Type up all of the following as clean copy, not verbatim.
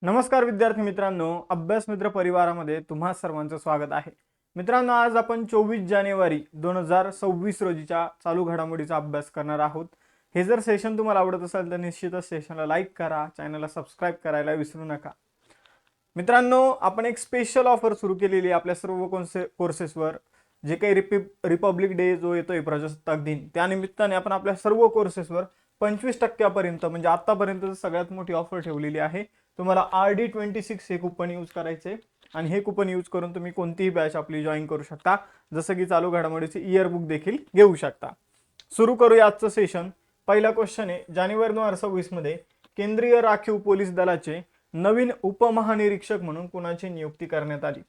नमस्कार विद्यार्थी मित्रांनो, अभ्यास मित्र परिवारामध्ये तुम्हा सर्वांचं स्वागत आहे. मित्रांनो, आज आपण 24 जानेवारी 2026 रोजीच्या चालू घडामोडीचा अभ्यास करणार आहोत. हे जर सेशन तुम्हाला आवडत असेल तर निश्चितच सेशनला लाईक करा, चॅनलला सबस्क्राईब करायला विसरू नका. मित्रांनो, आपण एक स्पेशल ऑफर सुरू केलेली आहे आपल्या सर्व कोर्सेसवर. जे काही रिपब्लिक डे जो येतोय, प्रजासत्ताक दिन, त्यानिमित्ताने आपण आपल्या सर्व कोर्सेसवर 25% म्हणजे आतापर्यंत सगळ्यात मोठी ऑफर ठेवलेली आहे. तुम्हाला RD26 हे कुपन यूज करायचे आणि हे कुपन यूज करून तुम्ही कोणतीही बॅच आपली जॉईन करू शकता, जसं की चालू घडामोडीचे इयर बुक देखील घेऊ शकता. सुरू करूया आजचं सेशन. पहिला क्वेश्चन आहे, जानेवारी 2026 मध्ये केंद्रीय राखीव पोलीस दलाचे नवीन उपमहानिरीक्षक म्हणून कुणाची नियुक्ती करण्यात आली?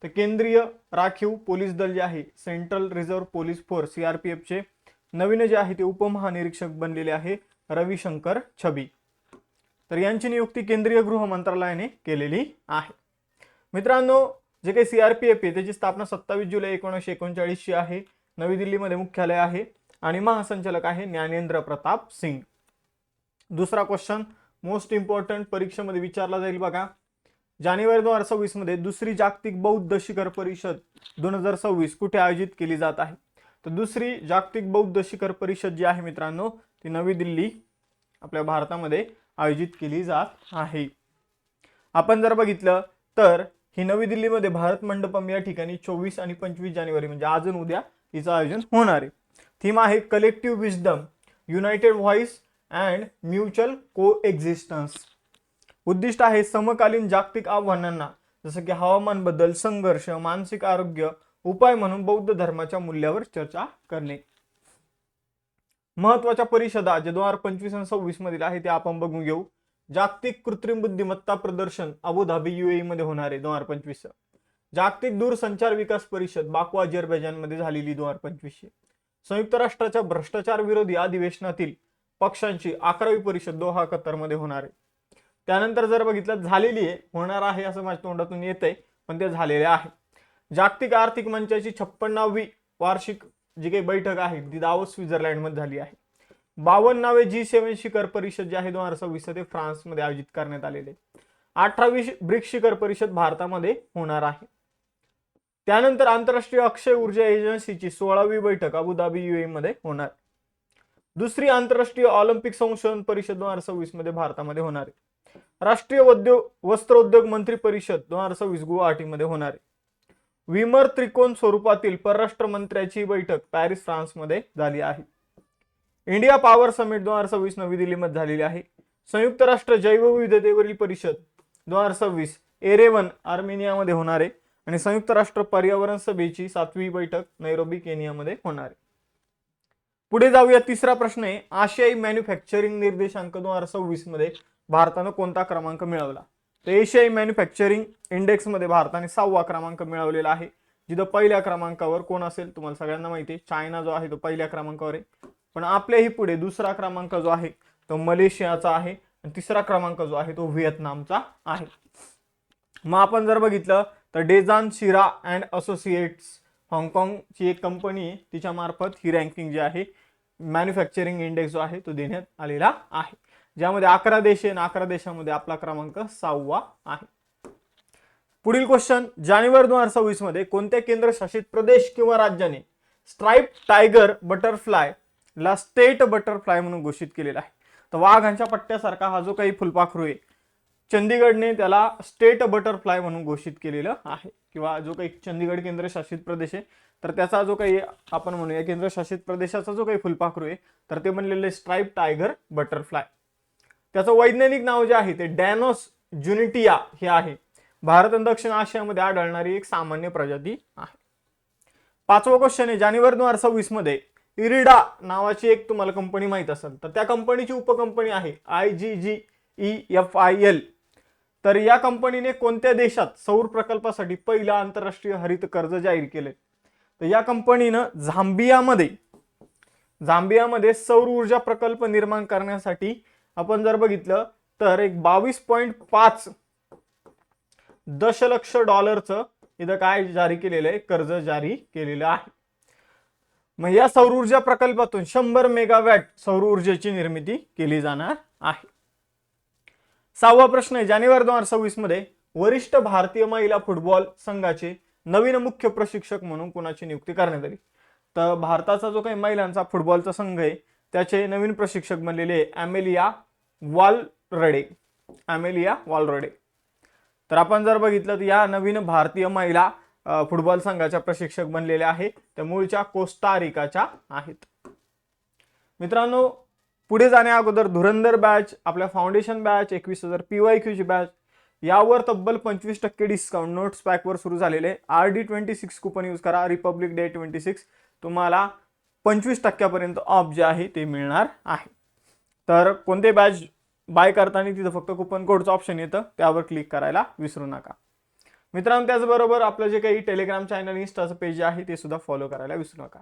तर केंद्रीय राखीव पोलीस दल जे आहे, central reserve police force CRPF चे नवीन जे आहे ते उपमहानिरीक्षक बनलेले आहे रविशंकर छबी. तर यांची नियुक्ती केंद्रीय गृह मंत्रालयाने केलेली आहे. मित्रांनो, जे काही CRPF आहे त्याची स्थापना 27 जुलै 1939 ची आहे. नवी दिल्लीमध्ये मुख्यालय आहे आणि महासंचालक आहे ज्ञानेंद्र प्रताप सिंग. दुसरा क्वेश्चन मोस्ट इम्पॉर्टंट परीक्षेमध्ये विचारला जाईल बघा. जानेवारी 2026 मध्ये दुसरी जागतिक बौद्ध शिखर परिषद 2026 कुठे आयोजित केली जात आहे? तर दुसरी जागतिक बौद्ध शिखर परिषद जी आहे मित्रांनो, ती नवी दिल्ली आपल्या भारतामध्ये आयोजित केली जात आहे. आपण जर बघितलं तर ही नवी दिल्लीमध्ये भारत मंडपम या ठिकाणी 24 आणि 25 जानेवारी म्हणजे आज आणि उद्या हिचं आयोजन होणार आहे. थीम आहे collective wisdom, united voice and mutual coexistence. उद्दिष्ट आहे समकालीन जागतिक आव्हानांना जसं की हवामान बदल, संघर्ष, मानसिक आरोग्य उपाय म्हणून बौद्ध धर्माच्या मूल्यावर चर्चा करणे. महत्वाच्या परिषदा जे 2025 आणि 26 मधील आहे ते आपण बघून घेऊ. जागतिक कृत्रिम बुद्धिमत्ता प्रदर्शन अबुधाबी UAE मध्ये होणार आहे 2025. जागतिक दूरसंचार विकास परिषद बाकू अझरबैजान मध्ये झालेली 2025. संयुक्त राष्ट्राच्या भ्रष्टाचार विरोधी अधिवेशनातील पक्षांची 11वी परिषद दोहा कतर मध्ये होणार आहे. त्यानंतर जर बघितलं झालेली आहे, होणार आहे असं माझ्या तोंडातून येतंय पण ते झालेले आहे. जागतिक आर्थिक मंचाची 56वी वार्षिक जी काही बैठक आहे ती दावोस स्वित्झर्लंड मध्ये झाली आहे. 52वे G7 शिखर परिषद जी आहे 2026 ते फ्रान्स मध्ये आयोजित करण्यात आलेले. 18वी ब्रिक्स शिखर परिषद भारतामध्ये होणार आहे. त्यानंतर आंतरराष्ट्रीय अक्षय ऊर्जा एजन्सीची 16वी बैठक अबुधाबी UAE मध्ये होणार. दुसरी आंतरराष्ट्रीय ऑलिम्पिक संशोधन परिषद 2026 मध्ये भारतामध्ये होणार आहे. राष्ट्रीय वस्त्रोद्योग मंत्री परिषद 2026 गुवाहाटीमध्ये होणार आहे. विमर त्रिकोण स्वरूपातील परराष्ट्र मंत्र्याची बैठक पॅरिस फ्रान्समध्ये झाली आहे. इंडिया पॉवर समिट 2026 नवी दिल्लीमध्ये झालेली आहे. संयुक्त राष्ट्र जैवविविधतेवरील परिषद 2026 एरेवन आर्मेनियामध्ये होणार आहे आणि संयुक्त राष्ट्र पर्यावरण सभेची 7वी बैठक नैरोबी केनियामध्ये होणार आहे. पुढे जाऊया. तिसरा प्रश्न आहे, आशियाई मॅन्युफॅक्चरिंग निर्देशांक 2026 मध्ये भारतानं कोणता क्रमांक मिळवला? तर एशियाई मॅन्युफॅक्चरिंग इंडेक्स मध्ये भारताने 6वा क्रमांक मिळवलेला आहे. जिथं पहिल्या क्रमांकावर कोण असेल तुम्हाला सगळ्यांना माहिती आहे, चायना जो आहे तो पहिल्या क्रमांकावर आहे. पण आपल्याही पुढे दुसरा क्रमांक जो आहे तो मलेशियाचा आहे आणि तिसरा क्रमांक जो आहे तो व्हिएतनामचा आहे. मग आपण जर बघितलं तर डेझान शिरा अँड असोसिएट्स हाँगकाँगची एक कंपनी आहे, तिच्या मार्फत ही रँकिंग जी आहे मॅन्युफॅक्चरिंग इंडेक्स जो आहे तो देण्यात आलेला आहे, ज्यामध्ये 11 देश आहे आणि 11 देशांमध्ये आपला क्रमांक 6वा आहे. पुढील क्वेश्चन, जानेवारी 2026 मध्ये कोणत्या केंद्रशासित प्रदेश किंवा राज्याने स्ट्राइप टायगर बटरफ्लाय ला स्टेट बटरफ्लाय म्हणून घोषित केलेला आहे? तर वाघांच्या पट्ट्यासारखा हा जो काही फुलपाखरू आहे, चंदीगडने त्याला स्टेट बटरफ्लाय म्हणून घोषित केलेलं आहे. किंवा जो काही चंदीगड केंद्रशासित प्रदेश आहे तर त्याचा जो काही आपण म्हणूया केंद्रशासित प्रदेशाचा जो काही फुलपाखरू आहे तर ते बनलेले स्ट्राइप टायगर बटरफ्लाय. त्याचं वैज्ञानिक नाव जे आहे ते डॅनोस ज्युनिटिया हे आहे. भारत आणि दक्षिण आशियामध्ये आढळणारी एक सामान्य प्रजाती आहे. पाचवा क्वेश्चन आहे, जानेवारी 2026 मध्ये इरिडा नावाची एक तुम्हाला कंपनी माहित असेल तर त्या कंपनीची उपकंपनी आहे IGGEFIL. तर या कंपनीने कोणत्या देशात सौर प्रकल्पासाठी पहिलं आंतरराष्ट्रीय हरित कर्ज जाहीर केले? तर या कंपनीनं झांबियामध्ये सौर ऊर्जा प्रकल्प निर्माण करण्यासाठी आपण जर बघितलं तर एक 22.5 दशलक्ष डॉलरचं इथं काय जारी केलेलं आहे, कर्ज जारी केलेलं आहे. मग या सौर ऊर्जा प्रकल्पातून 100 मेगावॅट सौर ऊर्जेची निर्मिती केली जाणार आहे. 6वा प्रश्न आहे, जानेवारी 2026 मध्ये वरिष्ठ भारतीय महिला फुटबॉल संघाचे नवीन मुख्य प्रशिक्षक म्हणून कोणाची नियुक्ती करण्यात आली? तर भारताचा जो काही महिलांचा फुटबॉलचा संघ आहे त्याचे नवीन प्रशिक्षक बनलेले अमेलिया वालरडे. अमेलिया वालरडे. तर आपण जर बघितलं तर या नवीन भारतीय महिला फुटबॉल संघाच्या प्रशिक्षक बनलेल्या आहे त्या मूळच्या कोस्टारिकाच्या आहेत. मित्रांनो, पुढे जाण्या अगोदर धुरंधर बॅच, आपल्या फाउंडेशन बॅच, 21,000 PYQ ची बॅच यावर तब्बल 25% डिस्काउंट नोट्स पॅकवर सुरू झालेले. RD26 कुपन यूज करा, रिपब्लिक डे 26 तुम्हाला 25% ऑफ जे आहे ते मिळणार आहे. तर कोणते बॅच बाय करताना तिथं फक्त कुपन कोडचं ऑप्शन येतं त्यावर क्लिक करायला विसरू नका. मित्रांनो, त्याचबरोबर आपलं जे काही टेलिग्राम चॅनल, इन्स्टाचं पेज आहे ते सुद्धा फॉलो करायला विसरू नका.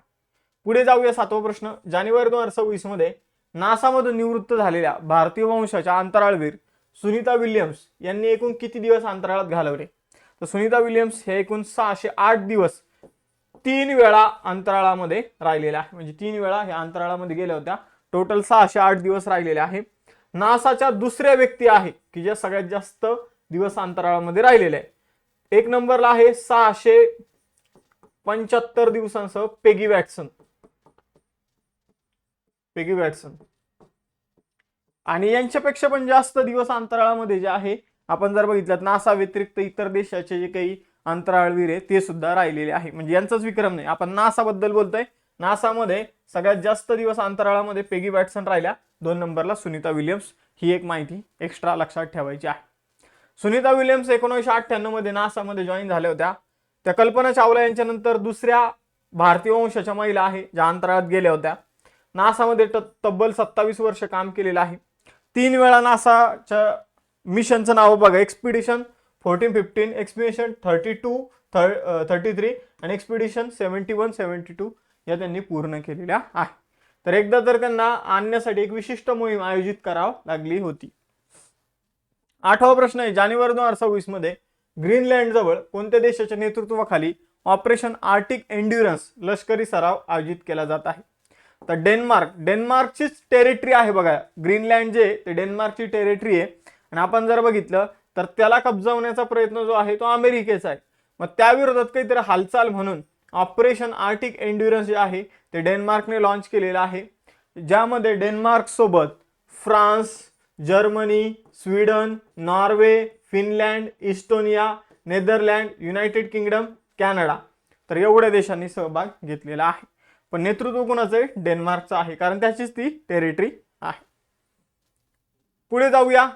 पुढे जाऊया. 7वा प्रश्न, जानेवारी 2026 मध्ये नासामधून निवृत्त झालेल्या भारतीय वंशाच्या अंतराळवीर सुनीता विल्यम्स यांनी एकूण किती दिवस अंतराळात घालवले? तर सुनीता विल्यम्स हे एकूण 608 दिवस 3 वेळा अंतराळामध्ये राहिलेल्या आहे. म्हणजे 3 वेळा ह्या अंतराळामध्ये गेल्या होत्या. टोटल 608 दिवस राहिलेले आहे. नासाच्या दुसऱ्या व्यक्ती आहे की ज्या सगळ्यात जास्त दिवस अंतराळामध्ये राहिलेले आहे. 1 नंबरला आहे 675 दिवसांसह पेगी वॅटसन. पेगी वॅटसन. आणि यांच्यापेक्षा पण जास्त दिवस अंतराळामध्ये जे आहे आपण जर बघितलं नासा व्यतिरिक्त इतर देशाचे जे काही अंतराळवीर आहे ते सुद्धा राहिलेले आहे. म्हणजे यांचाच विक्रम नाही, आपण नासा बद्दल बोलतोय. नासामध्ये सगळ्यात जास्त दिवस अंतराळामध्ये पेगी वॅटसन राहिल्या. 2 नंबरला सुनीता विल्यम्स. ही एक माहिती एक्स्ट्रा लक्षात ठेवायची आहे. सुनीता विल्यम्स 1998 मध्ये नासामध्ये जॉईन झाल्या होत्या. त्या कल्पना चावला यांच्या नंतर दुसऱ्या भारतीय वंशाच्या महिला आहे ज्या अंतराळात गेल्या होत्या. नासामध्ये तब्बल 27 वर्ष काम केलेलं आहे. 3 वेळा नासाच्या मिशनचं नाव बघा, एक्सपिडिशन 14-15, एक्सपिडिशन 32-33 आणि एक्सपिडिशन 71-72 या त्यांनी पूर्ण केलेल्या आहे. तर एकदा तर त्यांना आणण्यासाठी एक विशिष्ट मोहीम आयोजित करावी लागली होती. 8वा प्रश्न आहे, जानेवारी 2026 मध्ये ग्रीनलँड जवळ कोणत्या देशाच्या नेतृत्वाखाली ऑपरेशन आर्टिक एन्ड्युरन्स लष्करी सराव आयोजित केला जात आहे? तर डेन्मार्कचीच टेरिटरी आहे बघा. ग्रीनलँड जे ते डेन्मार्कची टेरिटरी आहे आणि आपण जर बघितलं तर त्याला कब्जावण्याचा प्रयत्न जो आहे तो अमेरिकेचा आहे. मग त्याविरोधात काहीतरी हालचाल म्हणून ऑपरेशन आर्टिक एन्ड्युरन्स जे आहे ते डेन्मार्कने लॉन्च केलेलं आहे. ज्यामध्ये डेन्मार्क सोबत France, Germany, Sweden, Norway, Finland, Estonia, Netherland, United kingdom, Canada तर एवढ्या देशांनी सहभाग घेतलेला आहे. पण नेतृत्व कोणाचं आहे? डेन्मार्कचं आहे, कारण त्याचीच ती टेरिटरी आहे. पुढे जाऊया.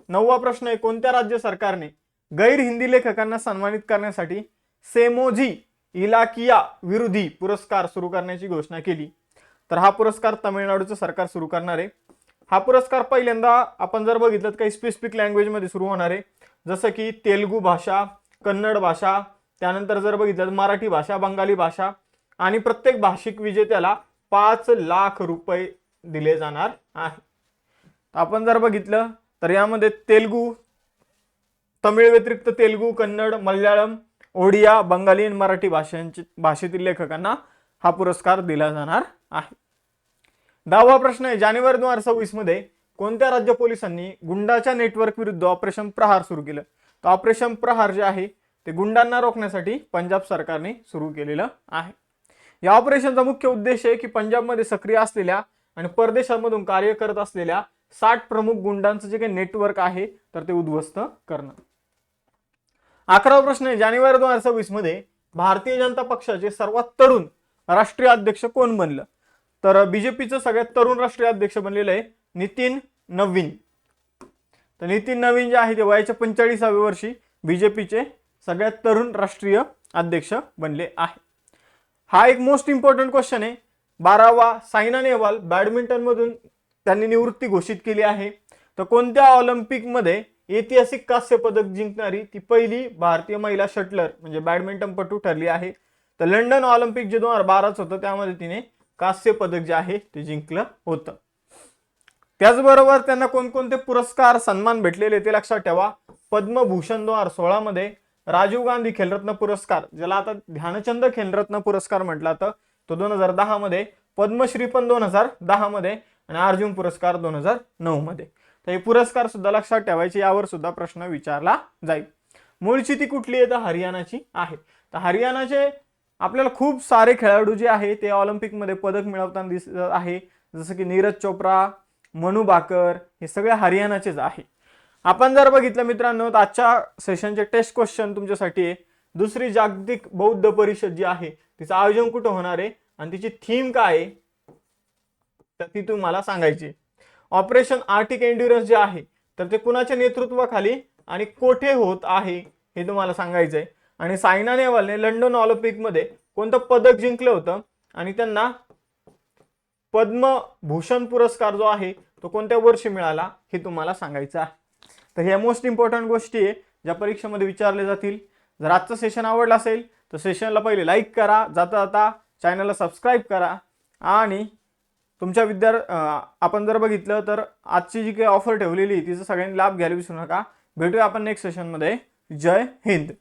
9वा प्रश्न आहे, कोणत्या राज्य सरकारने गैर हिंदी लेखकांना सन्मानित करण्यासाठी सेमोजी इलाकिया विरुद्धी पुरस्कार सुरू करण्याची घोषणा केली? तर हा पुरस्कार तमिळनाडूचं सरकार सुरू करणार आहे. हा पुरस्कार पहिल्यांदा आपण जर बघितलं काही स्पेसिफिक लँग्वेजमध्ये सुरू होणार आहे, जसं की तेलुगू भाषा, कन्नड भाषा, त्यानंतर जर बघितलं मराठी भाषा, बंगाली भाषा आणि प्रत्येक भाषिक विजेत्याला 5 लाख रुपये दिले जाणार आहे. आपण जर बघितलं तर यामध्ये तेलुगू, तमिळ व्यतिरिक्त तेलुगू, कन्नड, मल्याळम, ओडिया, बंगाली आणि मराठी भाषेतील लेखकांना हा पुरस्कार दिला जाणार आहे. 10वा प्रश्न आहे, जानेवारी 2026 मध्ये कोणत्या राज्य पोलिसांनी गुंडाच्या नेटवर्क विरुद्ध ऑपरेशन प्रहार सुरू केलं? तर ऑपरेशन प्रहार जे आहे ते गुंडांना रोखण्यासाठी पंजाब सरकारने सुरू केलेलं आहे. या ऑपरेशनचा मुख्य उद्देश आहे की पंजाबमध्ये सक्रिय असलेल्या आणि परदेशांमधून कार्य करत असलेल्या 60 प्रमुख गुंडांचं जे काही नेटवर्क आहे तर ते उद्ध्वस्त करणं. 11वा प्रश्न आहे, जानेवारी 2026 मध्ये भारतीय जनता पक्षाचे सर्वात तरुण राष्ट्रीय अध्यक्ष कोण बनलं? तर बीजेपीचं सगळ्यात तरुण राष्ट्रीय अध्यक्ष बनलेलं आहे नितीन नवीन. तर नितीन नवीन जे आहे ते वयाच्या 45व्या वर्षी बीजेपीचे सगळ्यात तरुण राष्ट्रीय अध्यक्ष बनले आहे. हा एक मोस्ट इम्पॉर्टंट क्वेश्चन आहे. 12वा, सायना नेहवाल बॅडमिंटन मधून त्यांनी निवृत्ती घोषित केली आहे. तर कोणत्या ऑलिम्पिकमध्ये ऐतिहासिक कांस्य पदक जिंकणारी ती पहिली भारतीय महिला शटलर म्हणजे बॅडमिंटनपटू ठरली आहे? तर लंडन ऑलिम्पिक जे 2012च होतं त्यामध्ये तिने कांस्य पदक जे आहे ते जिंकलं होतं. त्याचबरोबर त्यांना कोणकोणते पुरस्कार सन्मान भेटलेले ते लक्षात ठेवा. पद्मभूषण 2016 मध्ये, राजीव गांधी खेलरत्न पुरस्कार ज्याला आता ध्यानचंद खेलरत्न पुरस्कार म्हटला तर तो 2010 मध्ये, पद्मश्री पण 2010 मध्ये आणि अर्जुन पुरस्कार 2009 मध्ये. तर हे पुरस्कार सुद्धा लक्षात ठेवायचे, यावर सुद्धा प्रश्न विचारला जाईल. मूळची ती कुठली आहे, तर हरियाणाची आहे. तर हरियाणाचे आपल्याला खूप सारे खेळाडू जे आहे ते ऑलिम्पिकमध्ये पदक मिळवताना दिसत आहे, जसं की नीरज चोप्रा, मनू भाकर, हे सगळे हरियाणाचेच आहे. आपण जर बघितलं मित्रांनो, तर आजच्या सेशनचे टेस्ट क्वेश्चन तुमच्यासाठी आहे. दुसरी जागतिक बौद्ध परिषद जी आहे तिचं आयोजन कुठं होणार आहे आणि तिची थीम काय आहे, तर ती तुम्हाला सांगायची. ऑपरेशन आर्टिक एंड्युरन्स जे आहे तर ते कुणाच्या नेतृत्वाखाली आणि कोठे होत आहे हे तुम्हाला सांगायचंय. आणि सायना नेहवालने लंडन ऑलिम्पिकमध्ये कोणतं पदक जिंकलं होतं आणि त्यांना पद्मभूषण पुरस्कार जो आहे तो कोणत्या वर्षी मिळाला हे तुम्हाला सांगायचं आहे. तर ह्या मोस्ट इम्पॉर्टंट गोष्टी आहे ज्या परीक्षेमध्ये विचारले जातील. जर आजचं सेशन आवडलं असेल तर सेशनला पहिले लाईक करा, जाता जाता चॅनलला सबस्क्राईब करा. आणि तुमच्या आपण जर बघितलं तर आजची जी काही ऑफर ठेवलेली तिचा सगळ्यांनी लाभ घ्यायला विसरू नका. भेटूया आपण नेक्स्ट सेशनमध्ये. जय हिंद.